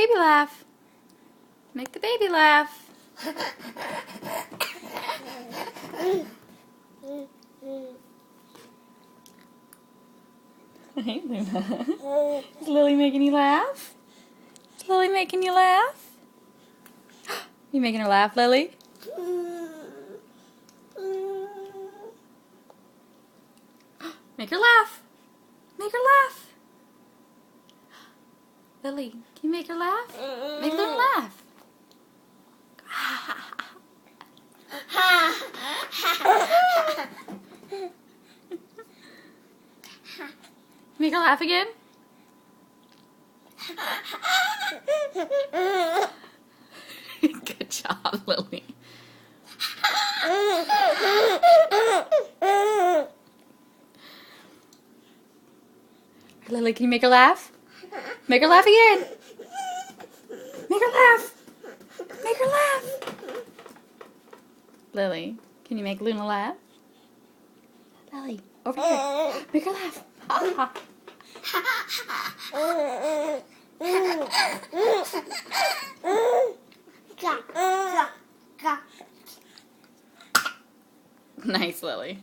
baby laugh. Make the baby laugh. Hey, Luna. Is Lily making you laugh? Is Lily making you laugh? You making her laugh, Lily? Make her laugh. Make her laugh. Lily, can you make her laugh? Make Luna laugh. Make her laugh again. Good job, Lily. Lily, can you make her laugh? Make her laugh again. Make her laugh. Make her laugh. Lily, can you make Luna laugh? Lily, over here. Make her laugh. Nice, Lily.